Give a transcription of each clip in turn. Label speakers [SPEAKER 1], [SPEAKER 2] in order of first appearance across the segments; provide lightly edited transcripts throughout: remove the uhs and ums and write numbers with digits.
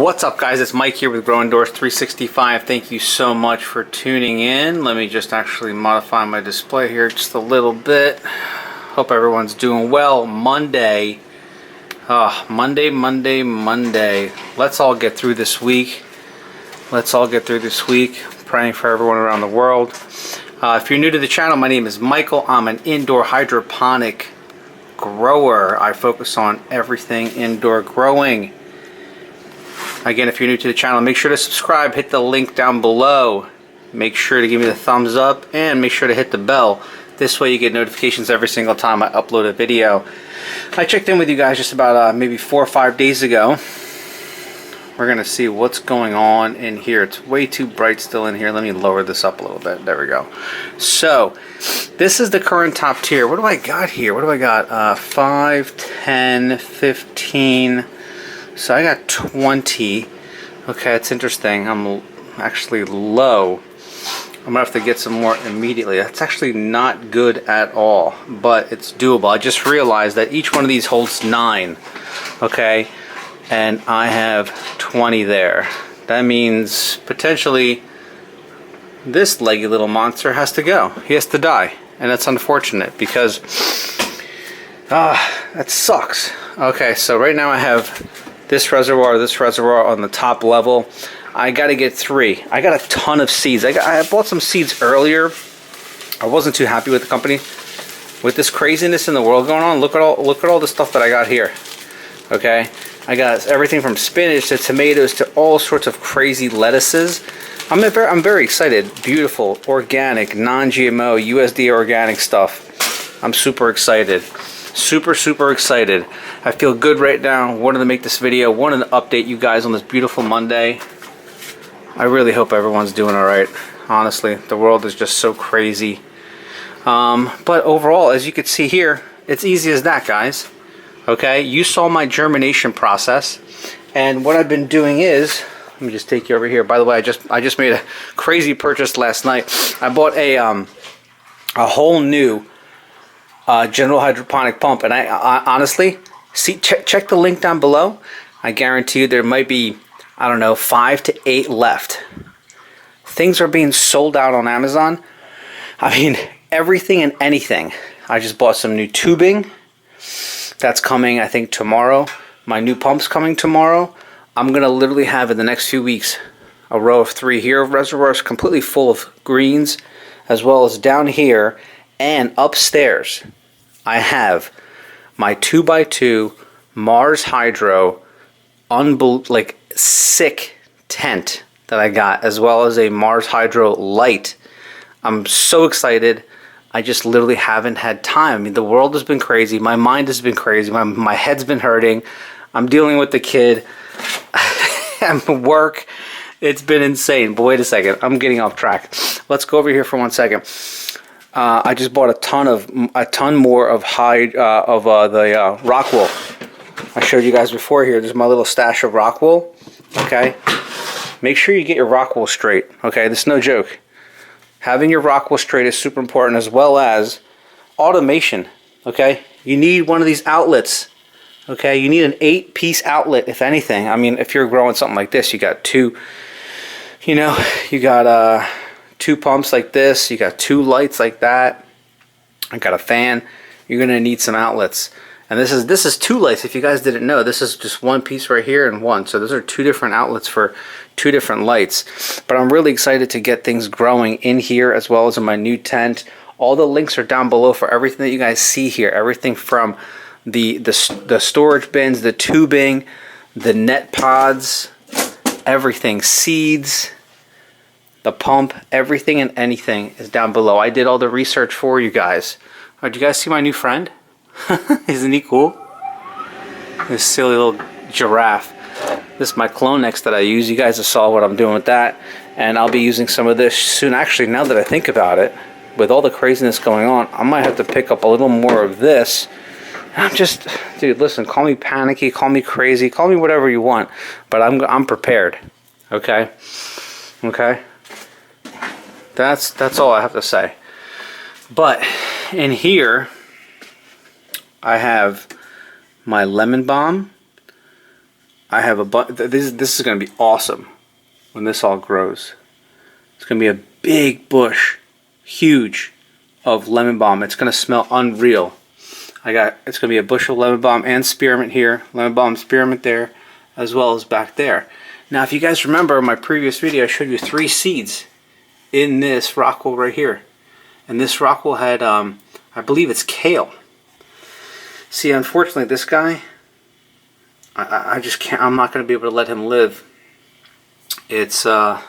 [SPEAKER 1] What's up, guys? It's Mike here with Grow Indoors 365. Thank you so much for tuning in. Let me just actually modify my display here just a little bit. Hope everyone's doing well. Monday. Monday. Let's all get through this week. Praying for everyone around the world. If you're new to the channel, my name is Michael. I'm an indoor hydroponic grower. I focus on everything indoor growing. Again, if you're new to the channel, make sure to subscribe, hit the link down below. Make sure to give me the thumbs up and make sure to hit the bell. This way you get notifications every single time I upload a video. I checked in with you guys just about maybe 4 or 5 days ago. We're going to see what's going on in here. It's way too bright still in here. Let me lower this up a little bit. There we go. So, this is the current top tier. What do I got here? What do I got? 5, 10, 15... So I got 20. Okay, it's interesting. I'm actually low. I'm gonna have to get some more immediately. That's actually not good at all, but it's doable. I just realized that each one of these holds 9. Okay, and I have 20 there. That means potentially this leggy little monster has to go. He has to die, and that's unfortunate because that sucks. Okay, so right now I have this reservoir on the top level. I got to get 3. I got a ton of seeds. I bought some seeds earlier. I wasn't too happy with the company. With this craziness in the world going on, look at all the stuff that I got here. Okay, I got everything from spinach to tomatoes to all sorts of crazy lettuces. I'm very excited. Beautiful, organic, non-GMO, USDA organic stuff. I'm super excited. Super excited. I feel good right now. Wanted to make this video. Wanted to update you guys on this beautiful Monday. I really hope everyone's doing alright. Honestly, the world is just so crazy. But overall, as you can see here, it's easy as that, guys. Okay, you saw my germination process. And what I've been doing is, let me just take you over here. By the way, I just made a crazy purchase last night. I bought a whole new general hydroponic pump, and I honestly check the link down below. I guarantee you there might be, I don't know, 5 to 8 left. Things are being sold out on Amazon. I mean, everything and anything. I just bought some new tubing. That's coming, I think, tomorrow. My new pump's coming tomorrow. I'm gonna literally have in the next few weeks a row of 3 here of reservoirs completely full of greens, as well as down here. And upstairs, I have my 2x2 Mars Hydro, like sick tent that I got, as well as a Mars Hydro light. I'm so excited. I just literally haven't had time. I mean, the world has been crazy. My mind has been crazy. My head's been hurting. I'm dealing with the kid. I'm work. It's been insane. But wait a second. I'm getting off track. Let's go over here for 1 second. I just bought a ton more of the rock wool. I showed you guys before here. There's my little stash of rock wool. Okay, make sure you get your rock wool straight. Okay, this is no joke. Having your rock wool straight is super important, as well as automation. Okay, you need one of these outlets. Okay, you need an 8-piece outlet, if anything. I mean, if you're growing something like this, you got 2. You know, you got 2 pumps like this, you got 2 lights like that, I got a fan. You're gonna need some outlets, and this is 2 lights. If you guys didn't know, this is just 1 piece right here and 1, so those are 2 different outlets for 2 different lights. But I'm really excited to get things growing in here, as well as in my new tent. All the links are down below for everything that you guys see here, everything from the storage bins, the tubing, the net pods, everything, seeds, the pump, everything and anything is down below. I did all the research for you guys. Oh, did you guys see my new friend? Isn't he cool? This silly little giraffe. This is my Clonex that I use. You guys have saw what I'm doing with that. And I'll be using some of this soon. Actually, now that I think about it, with all the craziness going on, I might have to pick up a little more of this. I'm just, dude, listen, call me panicky, call me crazy, call me whatever you want. But I'm prepared. Okay? Okay? That's all I have to say. But in here, I have my lemon balm. I have a bunch. This is going to be awesome when this all grows. It's going to be a big bush, huge, of lemon balm. It's going to smell unreal. It's going to be a bush of lemon balm and spearmint here, lemon balm, spearmint there, as well as back there. Now, if you guys remember in my previous video, I showed you 3 seeds in this rockwool right here. And this rockwool had, I believe it's kale. See, unfortunately, this guy, I just can't, I'm not going to be able to let him live. It's going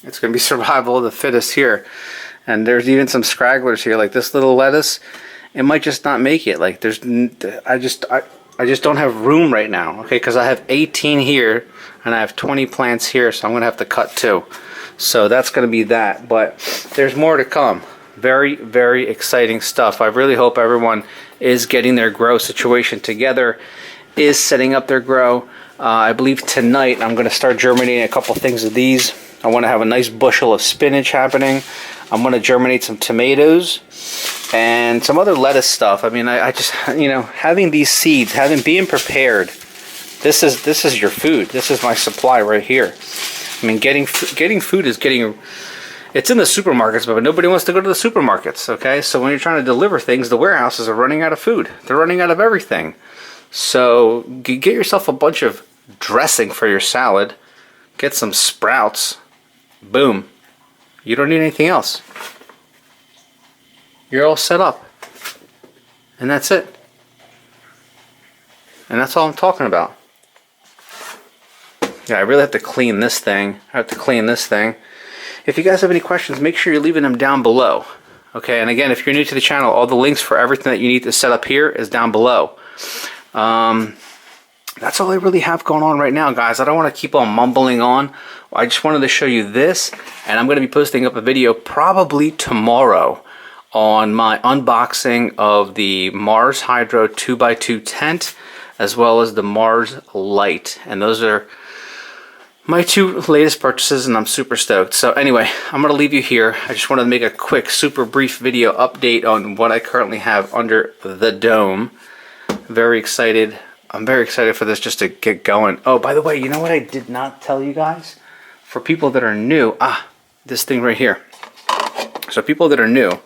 [SPEAKER 1] to be survival of the fittest here. And there's even some scragglers here, like this little lettuce. It might just not make it. Like I just don't have room right now, okay? Because I have 18 here and I have 20 plants here, so I'm gonna have to cut 2. So that's gonna be that. But there's more to come. Very, very exciting stuff. I really hope everyone is getting their grow situation together, is setting up their grow. I believe tonight I'm gonna start germinating a couple things of these. I want to have a nice bushel of spinach happening. I'm going to germinate some tomatoes and some other lettuce stuff. I mean, I just, you know, having these seeds, being prepared, this is your food. This is my supply right here. I mean, getting food is it's in the supermarkets, but nobody wants to go to the supermarkets, okay? So when you're trying to deliver things, the warehouses are running out of food. They're running out of everything. So get yourself a bunch of dressing for your salad. Get some sprouts. Boom. You don't need anything else. You're all set up. And that's it. And that's all I'm talking about. Yeah, I really have to clean this thing. If you guys have any questions, make sure you're leaving them down below. Okay, and again, if you're new to the channel, all the links for everything that you need to set up here is down below. That's all I really have going on right now, guys. I don't want to keep on mumbling on. I just wanted to show you this, and I'm going to be posting up a video probably tomorrow on my unboxing of the Mars Hydro 2x2 tent, as well as the Mars Light. And those are my 2 latest purchases, and I'm super stoked. So anyway, I'm going to leave you here. I just wanted to make a quick, super brief video update on what I currently have under the dome. Very excited. I'm very excited for this just to get going. Oh, by the way, you know what I did not tell you guys? For people that are new, this thing right here. So people that are new,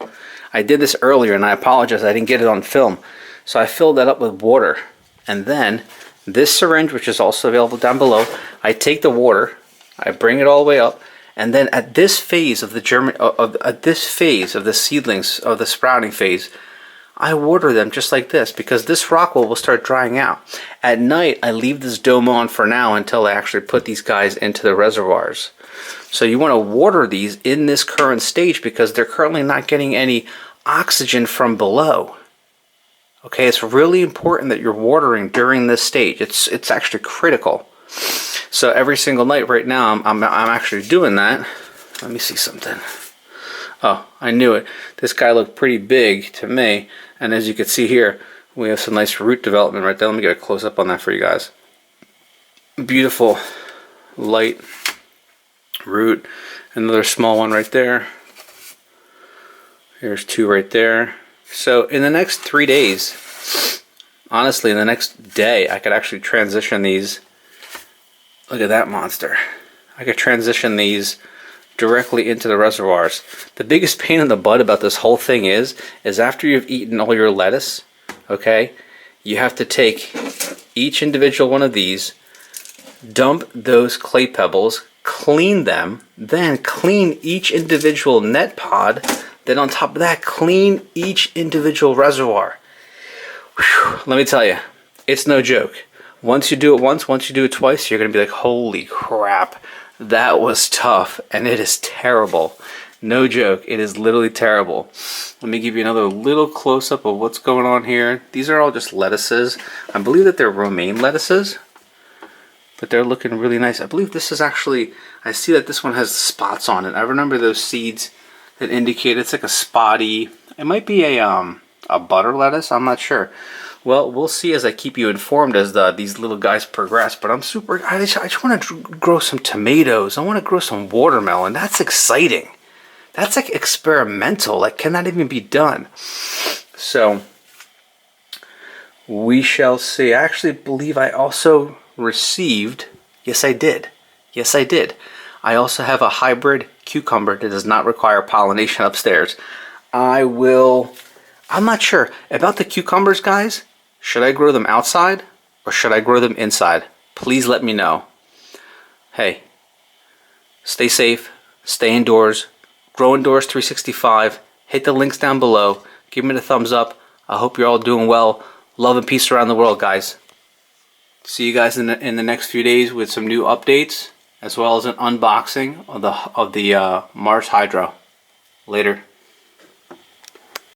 [SPEAKER 1] I did this earlier and I apologize, I didn't get it on film. So I filled that up with water. And then this syringe, which is also available down below, I take the water, I bring it all the way up, and then at this phase of the seedlings, of the sprouting phase, I water them just like this, because this rockwool will start drying out. At night, I leave this dome on for now until I actually put these guys into the reservoirs. So you want to water these in this current stage because they're currently not getting any oxygen from below. Okay, it's really important that you're watering during this stage. It's actually critical. So every single night right now, I'm actually doing that. Let me see something. Oh, I knew it. This guy looked pretty big to me. And as you can see here, we have some nice root development right there. Let me get a close up on that for you guys. Beautiful light root. Another small one right there. Here's 2 right there. So in the next 3 days, honestly, in the next day, I could actually transition these. Look at that monster. I could transition these directly into the reservoirs. The biggest pain in the butt about this whole thing is after you've eaten all your lettuce, okay, you have to take each individual one of these, dump those clay pebbles, clean them, then clean each individual net pod, then on top of that, clean each individual reservoir. Whew, let me tell you, it's no joke. Once you do it once you do it twice, you're going to be like, holy crap. That was tough, and it is terrible. No joke, it is literally terrible. Let me give you another little close-up of what's going on here. These are all just lettuces. I believe that they're romaine lettuces, but they're looking really nice. I believe this is actually, I see that this one has spots on it. I remember those seeds that indicate it's like a spotty, it might be a butter lettuce, I'm not sure. Well, we'll see as I keep you informed as these little guys progress. But I'm super. I just want to grow some tomatoes. I want to grow some watermelon. That's exciting. That's like experimental. Like, can that even be done? So we shall see. I actually believe I also received, yes I did, yes I did. I also have a hybrid cucumber that does not require pollination upstairs. I'm not sure about the cucumbers, guys. Should I grow them outside or should I grow them inside? Please let me know. Hey, stay safe, stay indoors, grow indoors 365. Hit the links down below. Give me the thumbs up. I hope you're all doing well. Love and peace around the world, guys. See you guys in the next few days with some new updates, as well as an unboxing of the Mars Hydro. Later.